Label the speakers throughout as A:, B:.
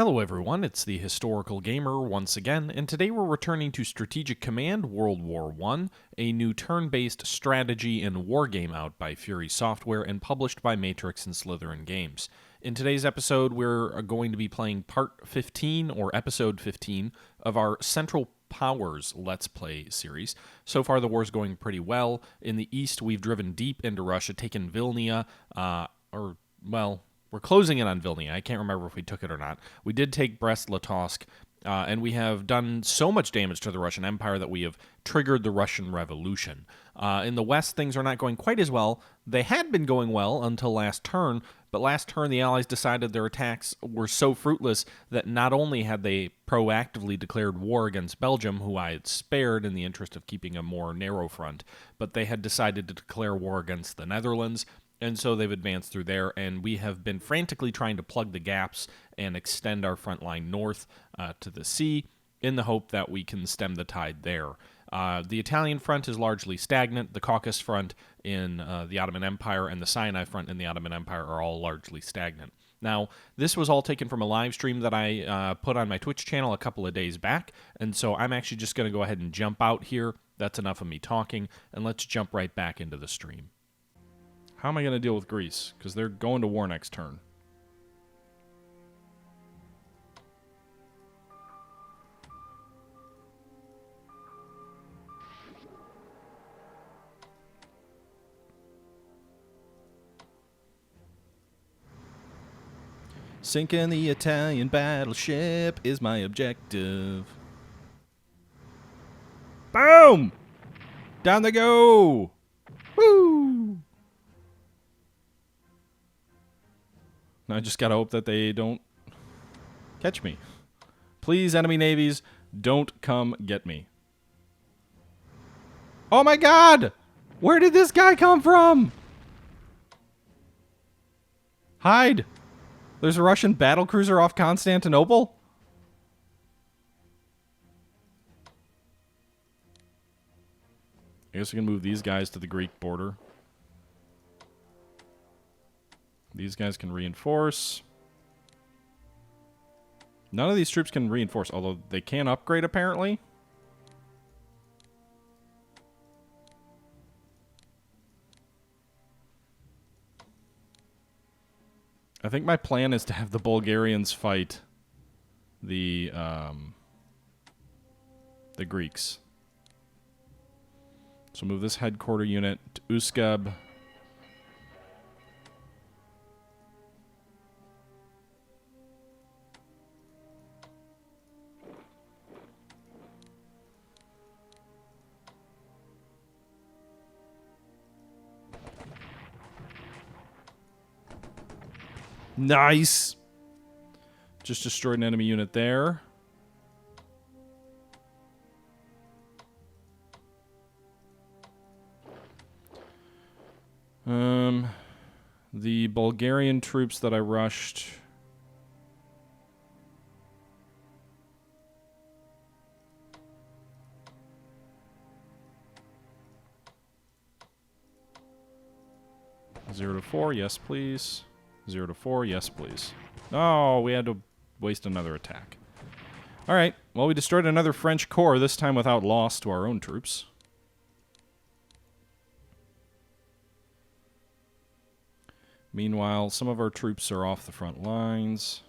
A: Hello everyone, it's the Historical Gamer once again, and today we're returning to Strategic Command World War I, a new turn-based strategy and war game out by Fury Software and published by Matrix and Slytherin Games. In today's episode, we're going to be playing Part 15, or Episode 15, of our Central Powers Let's Play series. So far, the war's going pretty well. In the east, we've driven deep into Russia, taken Vilnia, we're closing in on Vilnia. I can't remember if we took it or not. We did take Brest-Litovsk, and we have done so much damage to the Russian Empire that we have triggered the Russian Revolution. In the west, things are not going quite as well. They had been going well until last turn, but last turn the Allies decided their attacks were so fruitless that not only had they proactively declared war against Belgium, who I had spared in the interest of keeping a more narrow front, but they had decided to declare war against the Netherlands. And so they've advanced through there, and we have been frantically trying to plug the gaps and extend our front line north to the sea in the hope that we can stem the tide there. The Italian front is largely stagnant. The Caucasus front in the Ottoman Empire and the Sinai front in the Ottoman Empire are all largely stagnant. Now, this was all taken from a live stream that I put on my Twitch channel a couple of days back, and so I'm actually just going to go ahead and jump out here. That's enough of me talking, and let's jump right back into the stream. How am I going to deal with Greece? Because they're going to war next turn. Sinking the Italian battleship is my objective. Boom! Down they go! Woo! I just gotta hope that they don't catch me. Please, enemy navies, don't come get me. Oh my god! Where did this guy come from? Hide! There's a Russian battlecruiser off Constantinople? I guess we can move these guys to the Greek border. These guys can reinforce. None of these troops can reinforce, although they can upgrade, apparently. I think my plan is to have the Bulgarians fight the Greeks. So move this headquarter unit to Uskab. Nice! Just destroyed an enemy unit there. The Bulgarian troops that I rushed. Zero to 4, yes please. 0 to 4, yes please. Oh, we had to waste another attack. Alright, well we destroyed another French corps, this time without loss to our own troops. Meanwhile, some of our troops are off the front lines.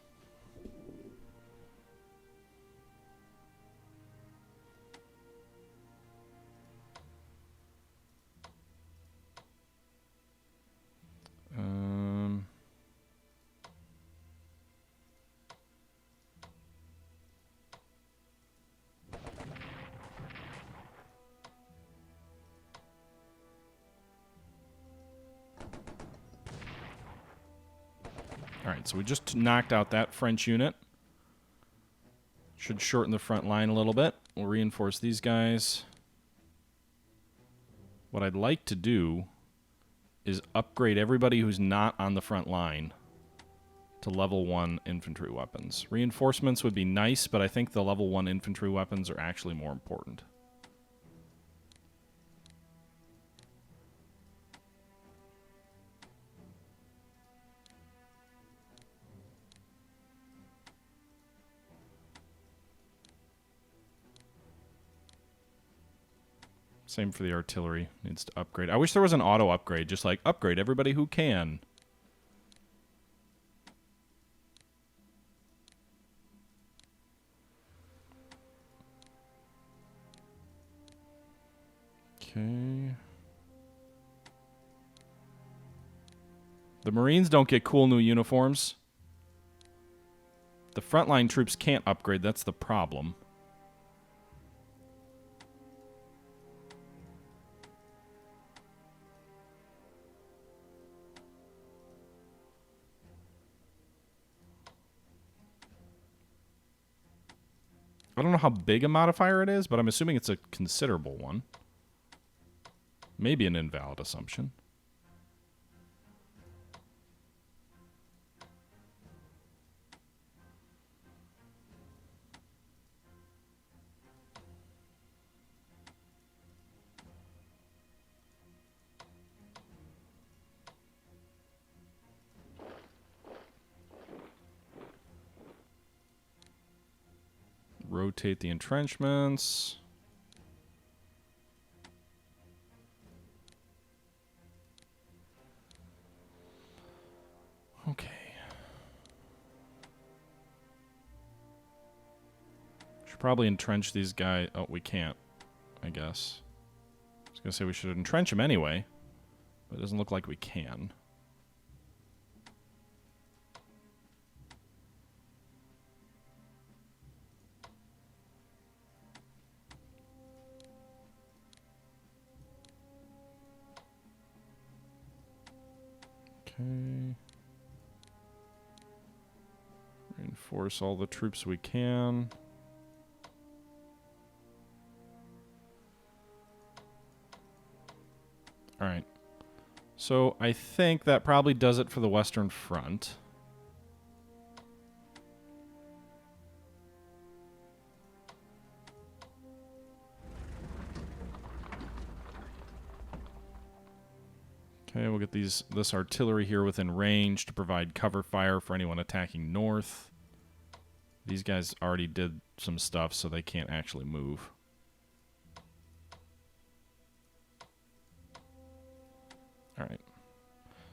A: Alright, so we just knocked out that French unit. Should shorten the front line a little bit. We'll reinforce these guys. What I'd like to do is upgrade everybody who's not on the front line to level 1 infantry weapons. Reinforcements would be nice, but I think the level 1 infantry weapons are actually more important. Same for the artillery. Needs to upgrade. I wish there was an auto upgrade, just like upgrade everybody who can. Okay. The Marines don't get cool new uniforms. The frontline troops can't upgrade. That's the problem. I don't know how big a modifier it is, but I'm assuming it's a considerable one. Maybe an invalid assumption. Rotate the entrenchments. Okay. Should probably entrench these guys. Oh, we can't, I guess. I was going to say we should entrench them anyway, but it doesn't look like we can. Okay. Reinforce all the troops we can. All right. So I think that probably does it for the Western Front. Okay, we'll get this artillery here within range to provide cover fire for anyone attacking north. These guys already did some stuff, so they can't actually move. All right.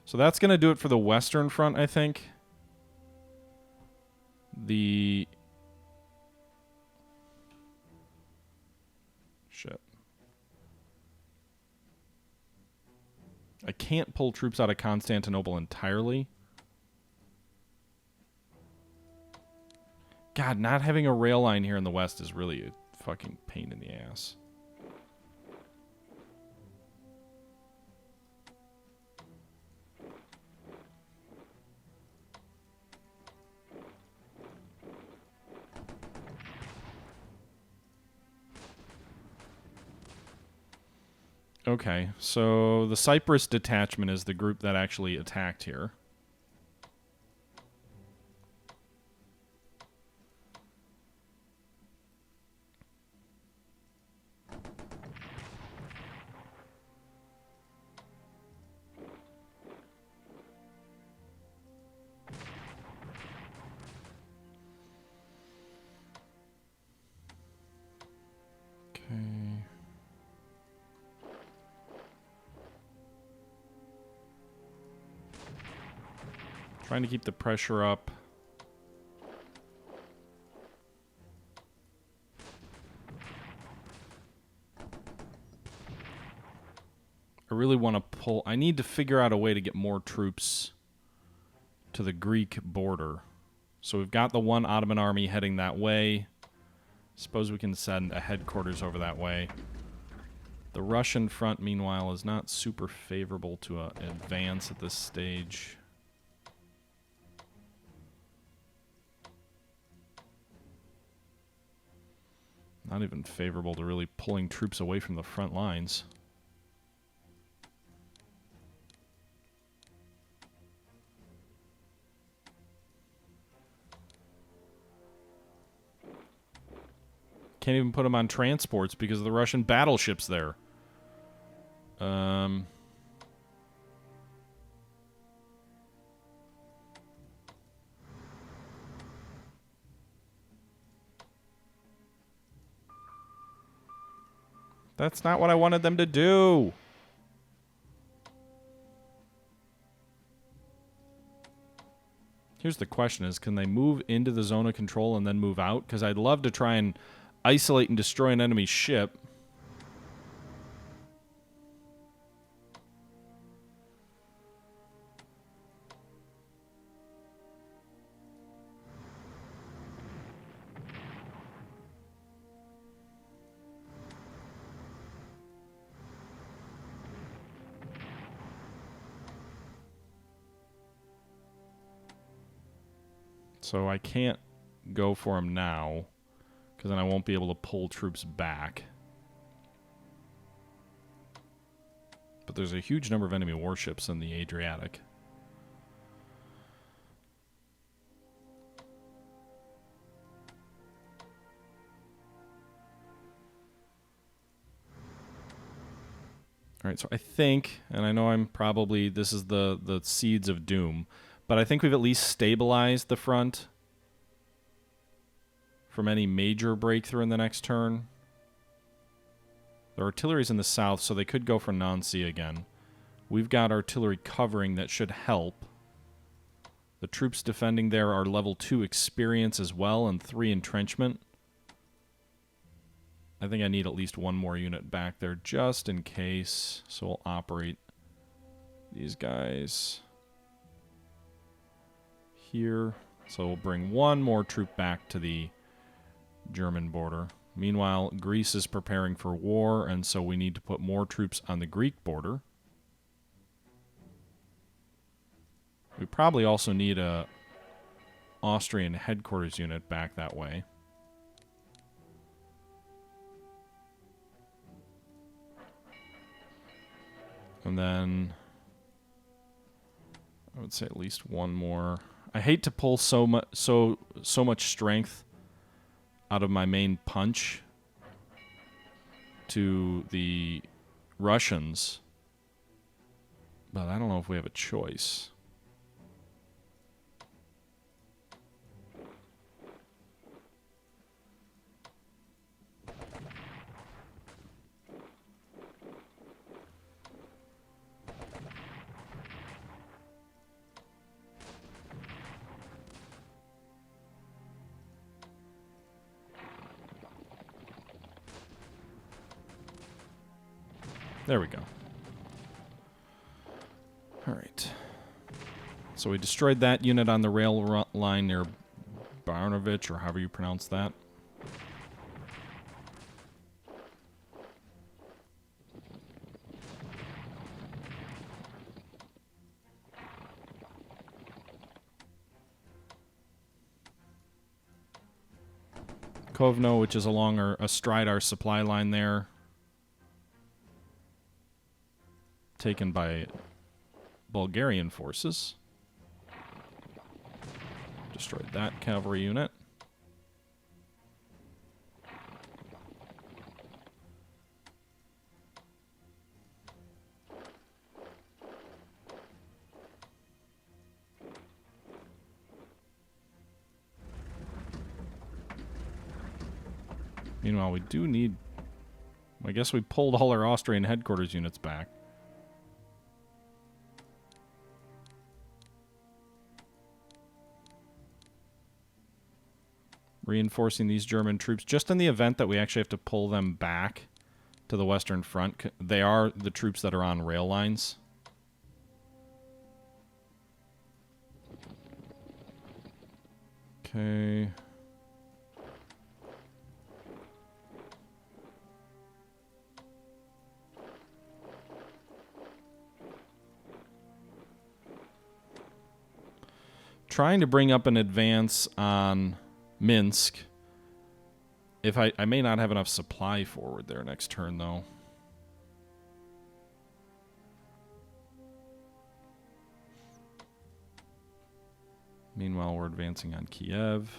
A: So that's going to do it for the Western Front, I think. Shit. I can't pull troops out of Constantinople entirely. God, not having a rail line here in the west is really a fucking pain in the ass. Okay, so the Cyprus detachment is the group that actually attacked here. Trying to keep the pressure up. I really want to pull... I need to figure out a way to get more troops to the Greek border. So we've got the one Ottoman army heading that way. Suppose we can send a headquarters over that way. The Russian front, meanwhile, is not super favorable to advance at this stage. Not even favorable to really pulling troops away from the front lines. Can't even put them on transports because of the Russian battleships there. That's not what I wanted them to do. Here's the question is, can they move into the zone of control and then move out? Because I'd love to try and isolate and destroy an enemy ship. So I can't go for him now, because then I won't be able to pull troops back. But there's a huge number of enemy warships in the Adriatic. Alright, so I think, and I know I'm probably, this is the seeds of doom, but I think we've at least stabilized the front from any major breakthrough in the next turn. The artillery's in the south, so they could go for Nancy again. We've got artillery covering that should help. The troops defending there are level 2 experience as well, and 3 entrenchment. I think I need at least one more unit back there just in case. So we'll operate these guys here. So we'll bring one more troop back to the German border. Meanwhile, Greece is preparing for war, and so we need to put more troops on the Greek border. We probably also need a Austrian headquarters unit back that way. And then I would say at least one more. I hate to pull so much strength out of my main punch to the Russians, but I don't know if we have a choice. There we go. All right. So we destroyed that unit on the rail line near Barnovich, or however you pronounce that. Kovno, which is along astride our supply line there. Taken by Bulgarian forces. Destroyed that cavalry unit. Meanwhile, we do need... I guess we pulled all our Austrian headquarters units back. Reinforcing these German troops, just in the event that we actually have to pull them back to the Western Front. They are the troops that are on rail lines. Okay. Trying to bring up an advance on Minsk. If I may not have enough supply forward there next turn, though. Meanwhile, we're advancing on Kiev.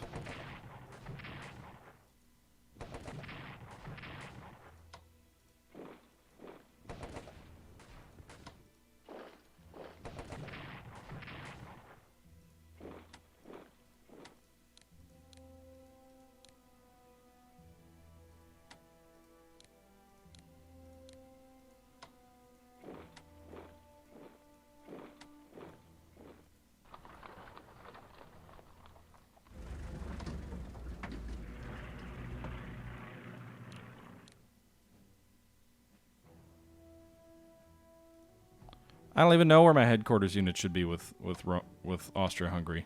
A: I don't even know where my headquarters unit should be with Austria-Hungary.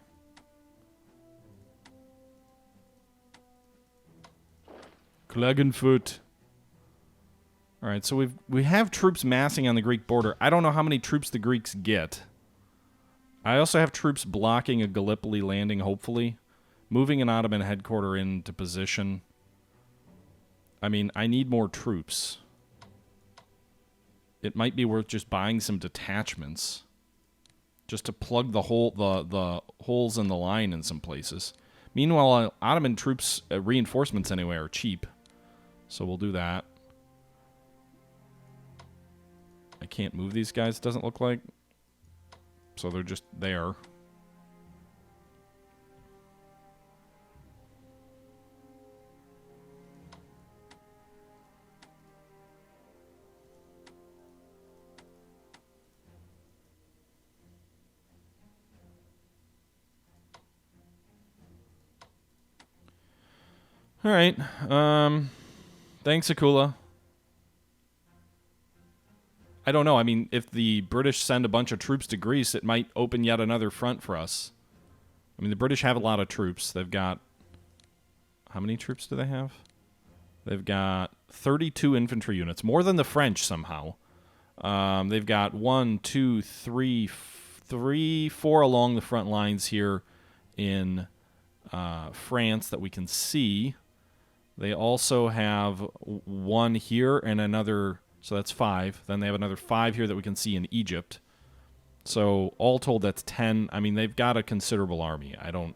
A: Klagenfurt. All right, so we have troops massing on the Greek border. I don't know how many troops the Greeks get. I also have troops blocking a Gallipoli landing, hopefully. Moving an Ottoman headquarters into position. I mean, I need more troops. It might be worth just buying some detachments. Just to plug the holes in the line in some places. Meanwhile, Ottoman troops, reinforcements anyway, are cheap. So we'll do that. I can't move these guys, doesn't look like. So they're just there. All right. Thanks, Akula. I don't know. I mean, if the British send a bunch of troops to Greece, it might open yet another front for us. I mean, the British have a lot of troops. They've got... How many troops do they have? They've got 32 infantry units, more than the French somehow. They've got 1, 2, 3, 4 along the front lines here in France that we can see. They also have 1 here and another... So that's 5. Then they have another 5 here that we can see in Egypt. So all told, that's 10. I mean, they've got a considerable army. I don't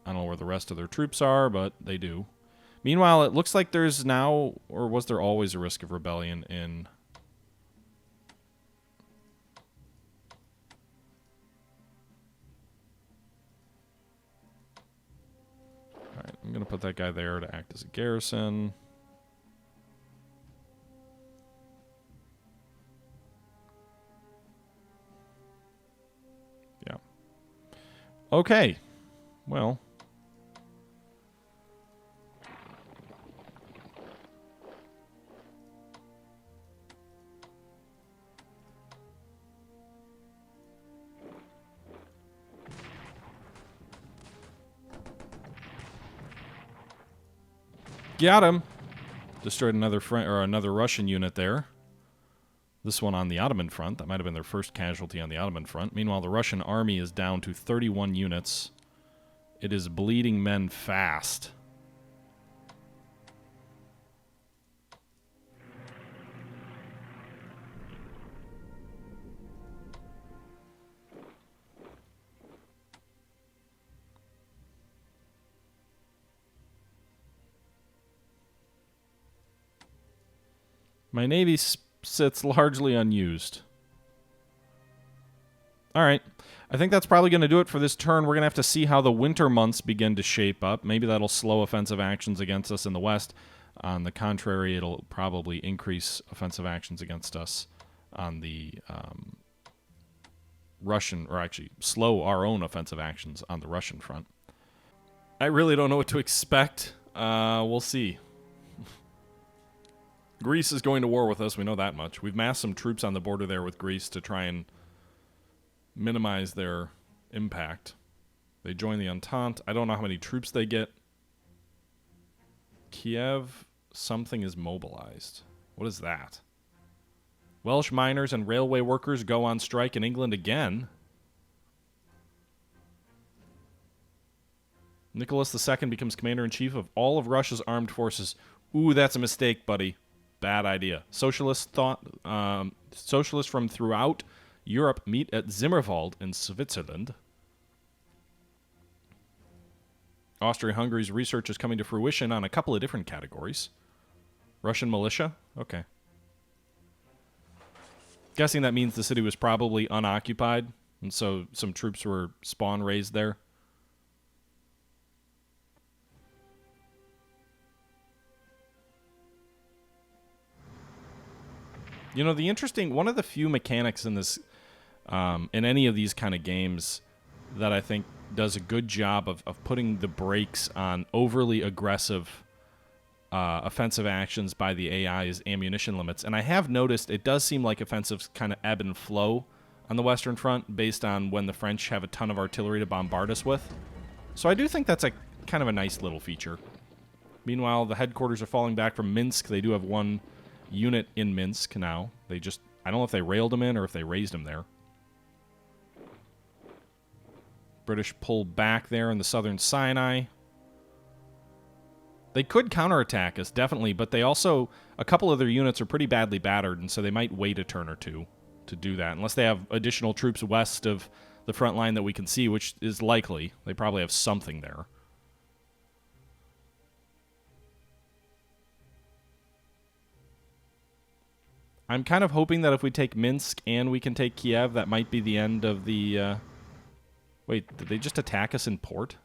A: know where the rest of their troops are, but they do. Meanwhile, it looks like there's now, or was there always a risk of rebellion in... All right, I'm going to put that guy there to act as a garrison. Yeah. Okay. Well. Got him. Destroyed another another Russian unit there. This one on the Ottoman front. That might have been their first casualty on the Ottoman front. Meanwhile, the Russian army is down to 31 units. It is bleeding men fast. My navy sits largely unused. All right. I think that's probably going to do it for this turn. We're going to have to see how the winter months begin to shape up. Maybe that'll slow offensive actions against us in the west. On the contrary, it'll probably increase offensive actions against us on the Russian, or actually slow our own offensive actions on the Russian front. I really don't know what to expect. We'll see. Greece is going to war with us. We know that much. We've massed some troops on the border there with Greece to try and minimize their impact. They join the Entente. I don't know how many troops they get. Kiev, something is mobilized. What is that? Welsh miners and railway workers go on strike in England again. Nicholas II becomes commander-in-chief of all of Russia's armed forces. Ooh, that's a mistake, buddy. Bad idea. Socialists from throughout Europe meet at Zimmerwald in Switzerland. Austria-Hungary's research is coming to fruition on a couple of different categories. Russian militia? Okay. Guessing that means the city was probably unoccupied, and so some troops were spawn raised there. You know, one of the few mechanics in this, in any of these kind of games that I think does a good job of putting the brakes on overly aggressive offensive actions by the AI's ammunition limits. And I have noticed it does seem like offensives kind of ebb and flow on the Western Front based on when the French have a ton of artillery to bombard us with. So I do think that's a kind of a nice little feature. Meanwhile, the headquarters are falling back from Minsk. They do have one unit in Minsk now. I don't know if they railed them in or if they raised them there. British pull back there in the southern Sinai. They could counterattack us, definitely, but they also, a couple of their units are pretty badly battered, and so they might wait a turn or two to do that, unless they have additional troops west of the front line that we can see, which is likely. They probably have something there. I'm kind of hoping that if we take Minsk and we can take Kiev, that might be the end of the... Wait, did they just attack us in port?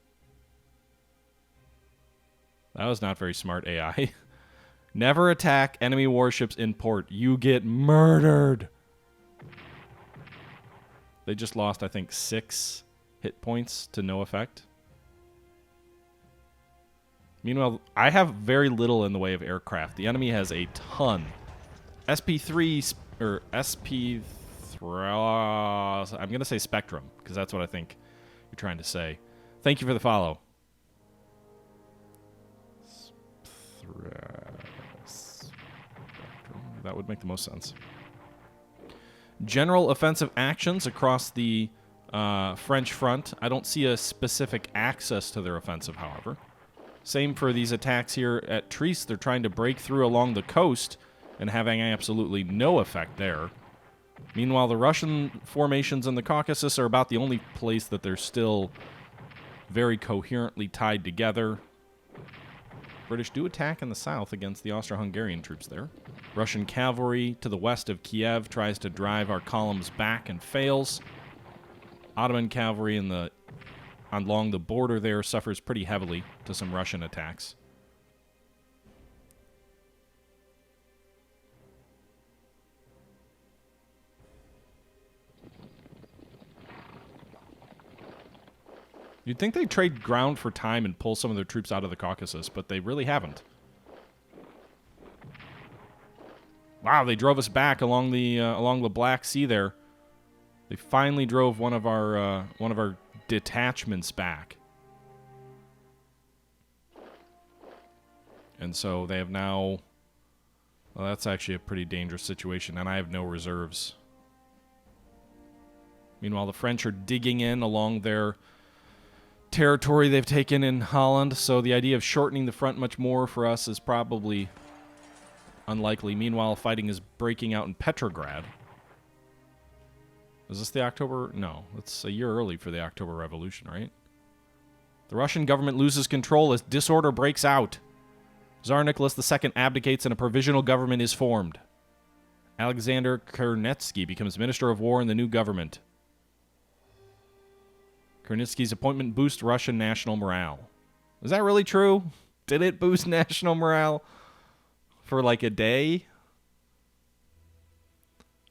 A: That was not very smart, AI. Never attack enemy warships in port. You get murdered. They just lost, I think, 6 hit points to no effect. Meanwhile, I have very little in the way of aircraft. The enemy has a ton. SP3, or SP3, I'm going to say Spectrum, because that's what I think you're trying to say. Thank you for the follow. That would make the most sense. General offensive actions across the French front. I don't see a specific access to their offensive, however. Same for these attacks here at Trieste. They're trying to break through along the coast and having absolutely no effect there. Meanwhile, the Russian formations in the Caucasus are about the only place that they're still very coherently tied together. British do attack in the south against the Austro-Hungarian troops there. Russian cavalry to the west of Kiev tries to drive our columns back and fails. Ottoman cavalry along the border there suffers pretty heavily to some Russian attacks. You'd think they'd trade ground for time and pull some of their troops out of the Caucasus, but they really haven't. Wow, they drove us back along the Black Sea there. They finally drove one of our detachments back. And so they have now... Well, that's actually a pretty dangerous situation, and I have no reserves. Meanwhile, the French are digging in along their territory they've taken in Holland, so the idea of shortening the front much more for us is probably unlikely. Meanwhile, fighting is breaking out in Petrograd. Is this the October? No, it's a year early for the October Revolution, right? The Russian government loses control as disorder breaks out. Tsar Nicholas II abdicates and a provisional government is formed. Alexander Kernetsky becomes Minister of War in the new government. Kernetsky's appointment boosts Russian national morale. Is that really true? Did it boost national morale for like a day?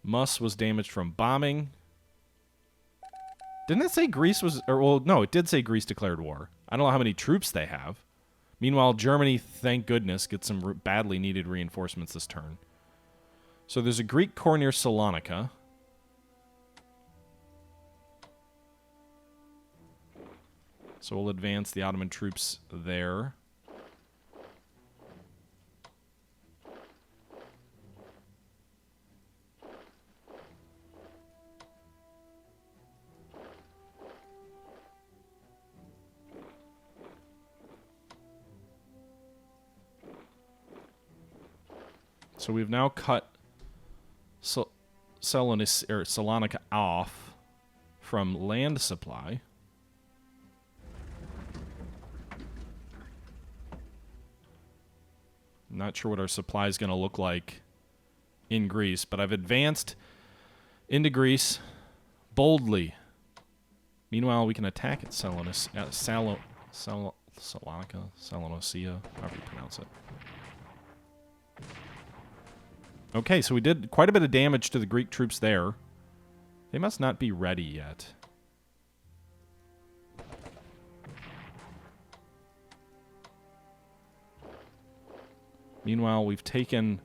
A: Mus was damaged from bombing. Didn't it say Greece was... well, no, it did say Greece declared war. I don't know how many troops they have. Meanwhile, Germany, thank goodness, gets some badly needed reinforcements this turn. So there's a Greek corps near Salonika. So we'll advance the Ottoman troops there. So we've now cut Salonika off from land supply. Not sure what our supply is going to look like in Greece, but I've advanced into Greece boldly. Meanwhile, we can attack at Salonika, Salonicia, however you pronounce it. Okay, so we did quite a bit of damage to the Greek troops there. They must not be ready yet. Meanwhile, we've taken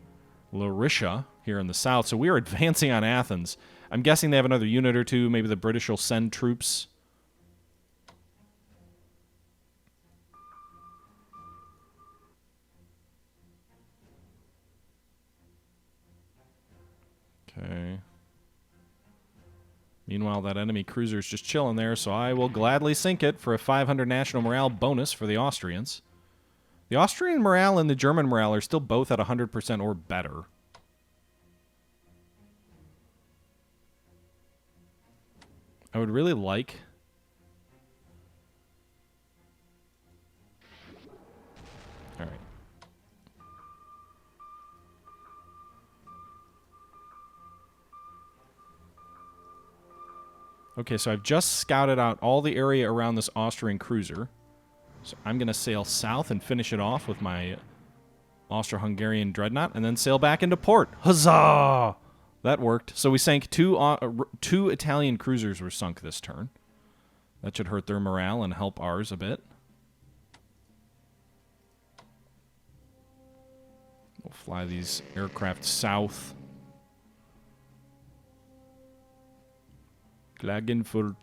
A: Larisha here in the south, so we are advancing on Athens. I'm guessing they have another unit or two. Maybe the British will send troops. Okay. Meanwhile, that enemy cruiser is just chilling there, so I will gladly sink it for a 500 national morale bonus for the Austrians. The Austrian morale and the German morale are still both at 100% or better. I would really like... All right. Okay, so I've just scouted out all the area around this Austrian cruiser. So I'm going to sail south and finish it off with my Austro-Hungarian dreadnought, and then sail back into port. Huzzah! That worked. So we sank two Italian cruisers were sunk this turn. That should hurt their morale and help ours a bit. We'll fly these aircraft south. Klagenfurt.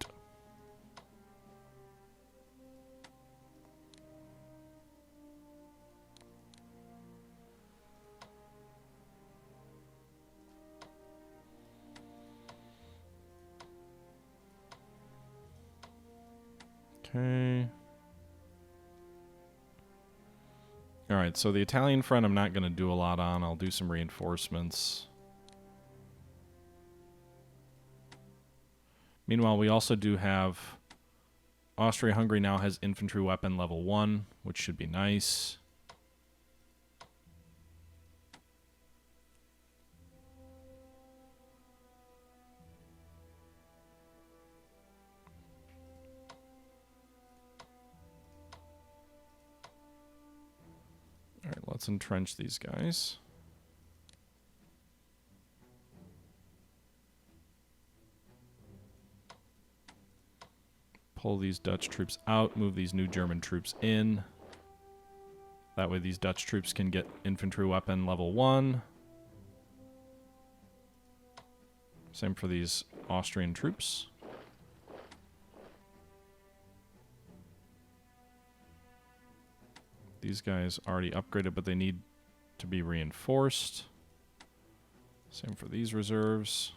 A: Okay. All right, so the Italian front I'm not going to do a lot on. I'll do some reinforcements. Meanwhile, we also do have Austria-Hungary now has infantry weapon level 1, which should be nice. All right, let's entrench these guys. Pull these Dutch troops out, move these new German troops in. That way these Dutch troops can get infantry weapon level 1. Same for these Austrian troops. These guys already upgraded, but they need to be reinforced. Same for these reserves.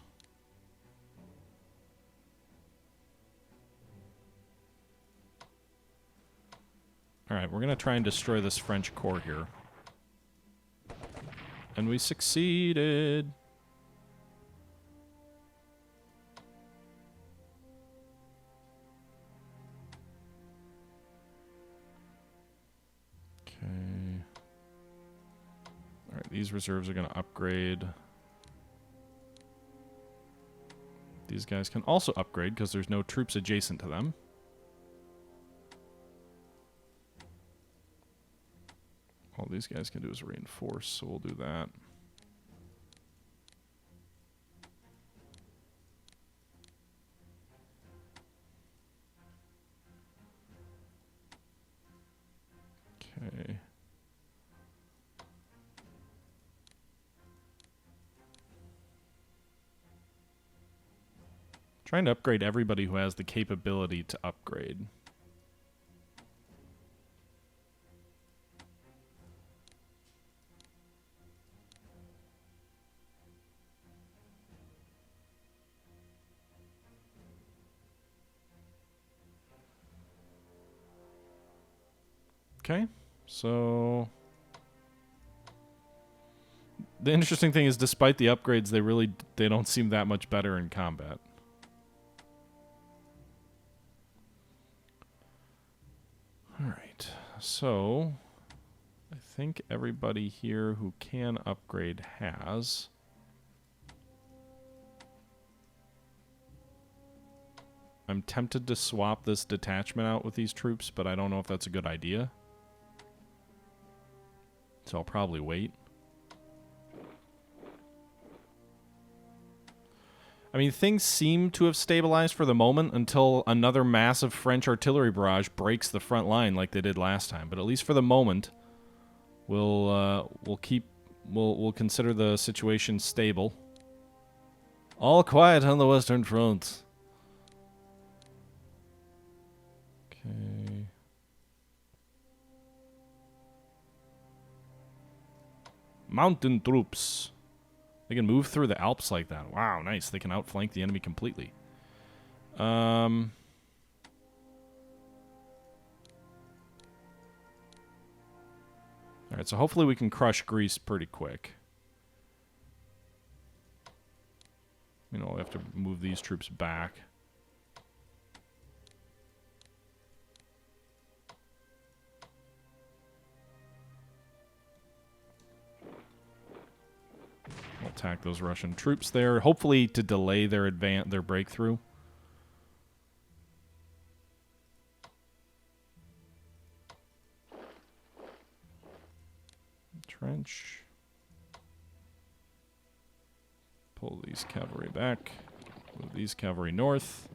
A: Alright, we're going to try and destroy this French corps here. And we succeeded! Okay. Alright, these reserves are going to upgrade. These guys can also upgrade because there's no troops adjacent to them. All these guys can do is reinforce, so we'll do that. Okay. Trying to upgrade everybody who has the capability to upgrade. Okay, so the interesting thing is, despite the upgrades, they don't seem that much better in combat. All right, so I think everybody here who can upgrade has. I'm tempted to swap this detachment out with these troops, but I don't know if that's a good idea. So I'll probably wait. I mean, things seem to have stabilized for the moment until another massive French artillery barrage breaks the front line like they did last time. But at least for the moment, We'll consider the situation stable. All quiet on the Western Front. Okay. Mountain troops. They can move through the Alps like that. Wow, nice. They can outflank the enemy completely. Alright, so hopefully we can crush Greece pretty quick. You know, we have to move these troops back. We'll attack those Russian troops there, hopefully to delay their breakthrough. Trench. Pull these cavalry back. Move these cavalry north.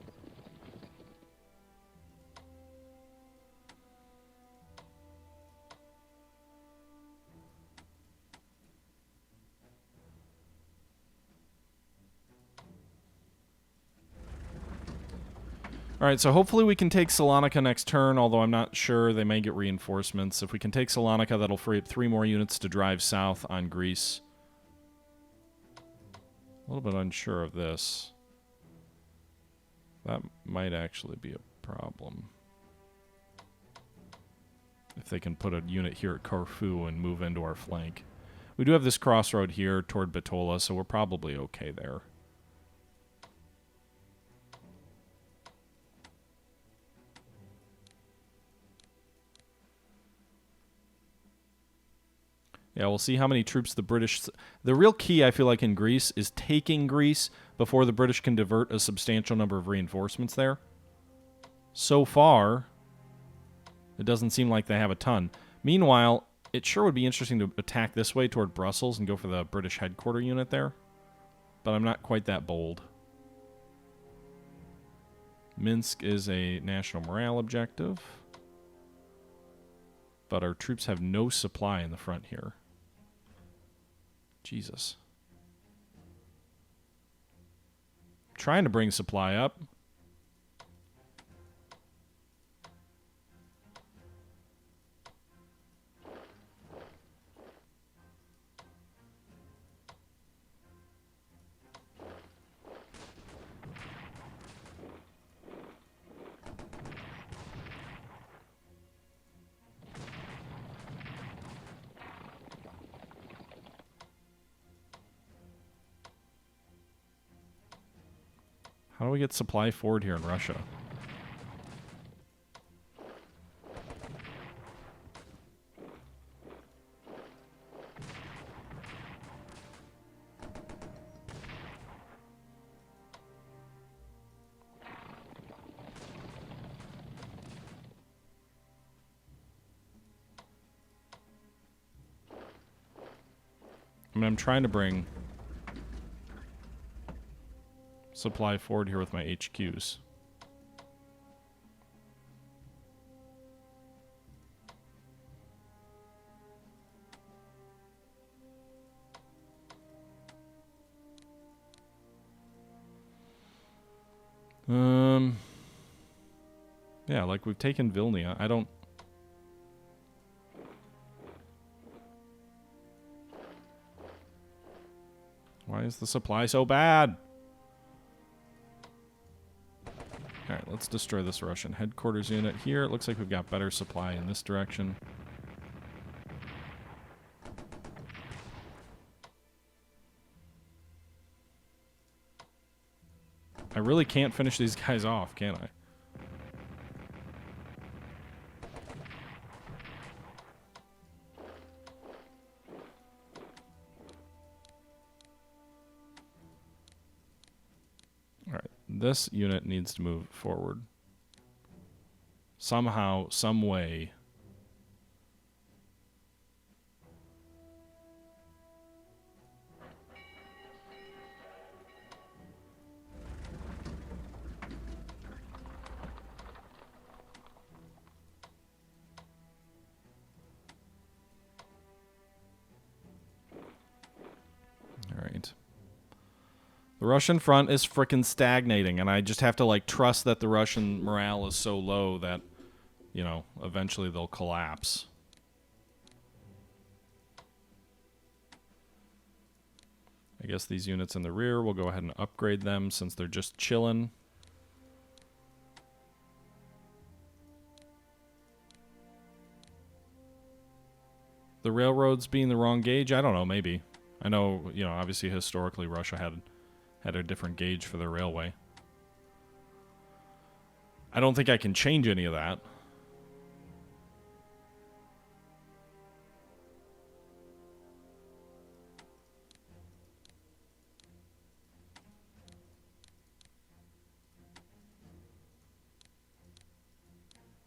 A: Alright, so hopefully we can take Salonika next turn, although I'm not sure. They may get reinforcements. If we can take Salonika, that'll free up 3 more units to drive south on Greece. A little bit unsure of this. That might actually be a problem. If they can put a unit here at Corfu and move into our flank. We do have this crossroad here toward Bitola, so we're probably okay there. Yeah, we'll see how many troops the British... The real key, I feel like, in Greece is taking Greece before the British can divert a substantial number of reinforcements there. So far, it doesn't seem like they have a ton. Meanwhile, it sure would be interesting to attack this way toward Brussels and go for the British headquarter unit there. But I'm not quite that bold. Minsk is a national morale objective. But our troops have no supply in the front here. Jesus. Trying to bring supply up. How do we get supply forward here in Russia? I mean, I'm trying to bring supply forward here with my HQs. Yeah, like we've taken Vilnia. I don't... Why is the supply so bad? Alright, let's destroy this Russian headquarters unit here. It looks like we've got better supply in this direction. I really can't finish these guys off, can I? Alright, this unit needs to move forward. Somehow, some way. The Russian front is frickin' stagnating, and I just have to, like, trust that the Russian morale is so low that, you know, eventually they'll collapse. I guess these units in the rear, we'll go ahead and upgrade them since they're just chillin'. The railroads being the wrong gauge? I don't know, maybe. I know, you know, obviously historically Russia had a different gauge for their railway. I don't think I can change any of that.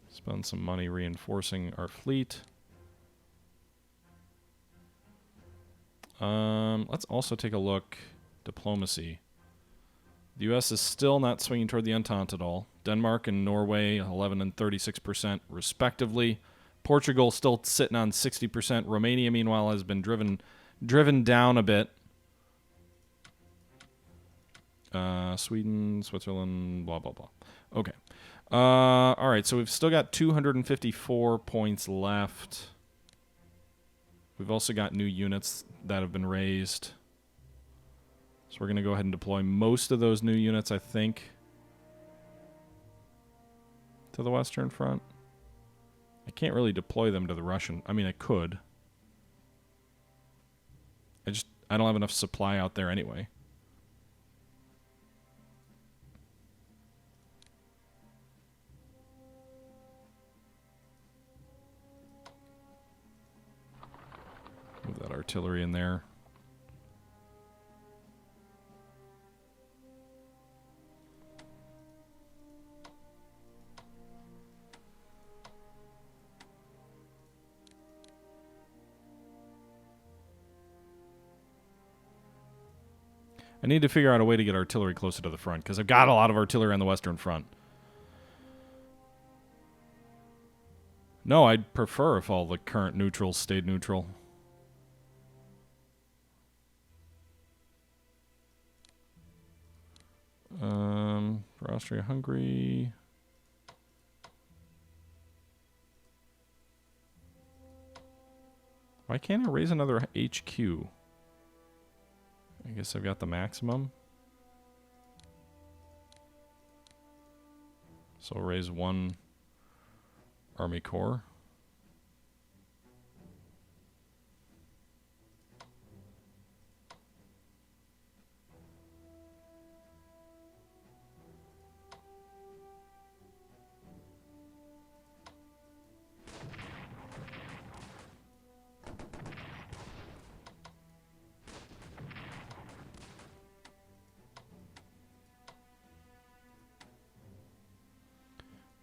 A: Spend some money reinforcing our fleet. Let's also take a look. Diplomacy. The U.S. is still not swinging toward the Entente at all. Denmark and Norway, 11 and 36% respectively. Portugal still sitting on 60%. Romania, meanwhile, has been driven down a bit. Sweden, Switzerland, blah, blah, blah. Okay. All right, so we've still got 254 points left. We've also got new units that have been raised. So we're going to go ahead and deploy most of those new units, I think, to the Western Front. I can't really deploy them to the Russian. I mean, I could. I don't have enough supply out there anyway. Move that artillery in there. I need to figure out a way to get artillery closer to the front, because I've got a lot of artillery on the Western Front. No, I'd prefer if all the current neutrals stayed neutral. For Austria-Hungary... Why can't I raise another HQ? I guess I've got the maximum. So I'll raise one Army Corps.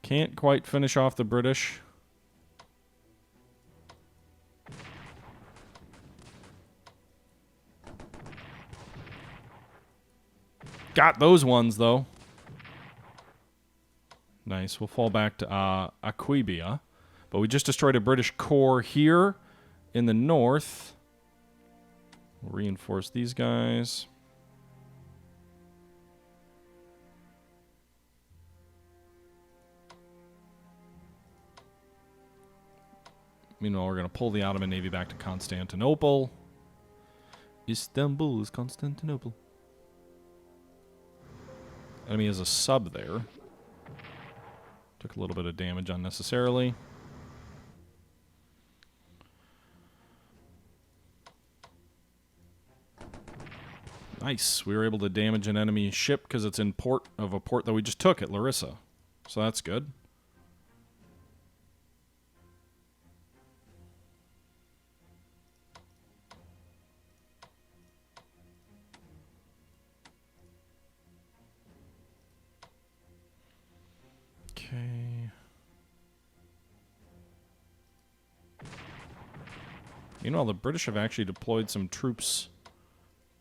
A: Can't quite finish off the British. Got those ones, though. Nice. We'll fall back to Aquibia. But we just destroyed a British corps here in the north. We'll reinforce these guys. Meanwhile, we're going to pull the Ottoman Navy back to Constantinople. Istanbul is Constantinople. Enemy has a sub there. Took a little bit of damage unnecessarily. Nice. We were able to damage an enemy ship because it's in port of a port that we just took at Larissa. So that's good. Okay. You know, the British have actually deployed some troops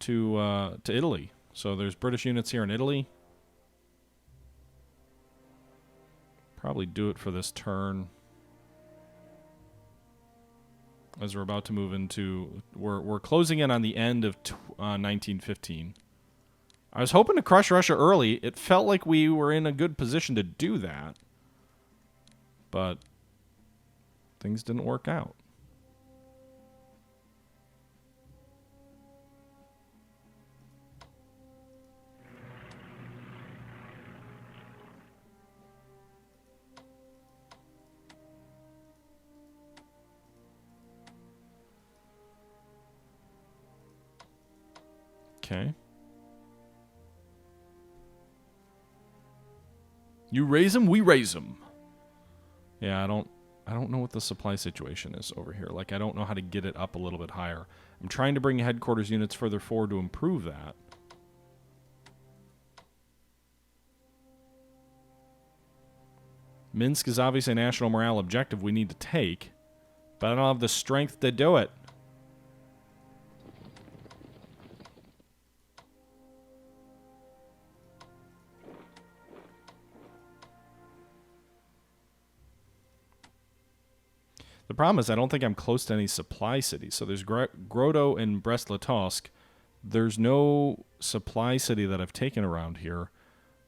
A: to Italy. So there's British units here in Italy. Probably do it for this turn. As we're about to move into... We're closing in on the end of 1915. I was hoping to crush Russia early. It felt like we were in a good position to do that. But things didn't work out. Okay. You raise them, we raise them. Yeah, I don't know what the supply situation is over here. Like, I don't know how to get it up a little bit higher. I'm trying to bring headquarters units further forward to improve that. Minsk is obviously a national morale objective we need to take, but I don't have the strength to do it. The problem is I don't think I'm close to any supply cities. So there's Grodo and Brest-Litovsk. There's no supply city that I've taken around here,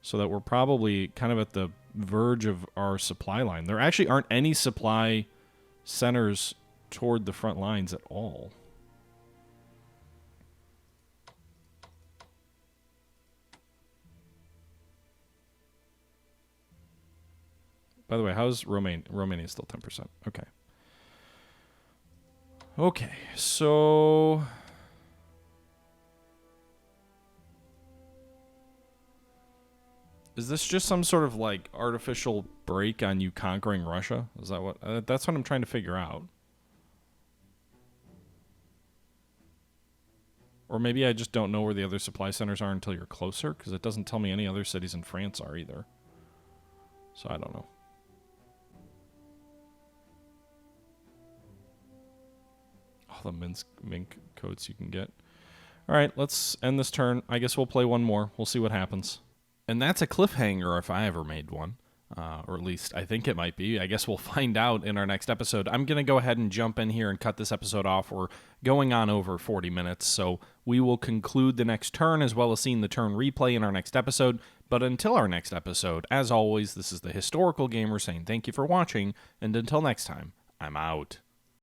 A: so that we're probably kind of at the verge of our supply line. There actually aren't any supply centers toward the front lines at all. By the way, how's Romania? Romania is still 10%. Okay. Okay, so is this just some sort of like artificial break on you conquering Russia? Is that what? That's what I'm trying to figure out. Or maybe I just don't know where the other supply centers are until you're closer, because it doesn't tell me any other cities in France are either. So I don't know. The Mink codes you can get. All right, let's end this turn. I guess we'll play one more. We'll see what happens. And that's a cliffhanger if I ever made one. Or at least I think it might be. I guess we'll find out in our next episode. I'm going to go ahead and jump in here and cut this episode off. We're going on over 40 minutes, so we will conclude the next turn as well as seeing the turn replay in our next episode. But until our next episode, as always, this is the Historical Gamer saying thank you for watching, and until next time, I'm out.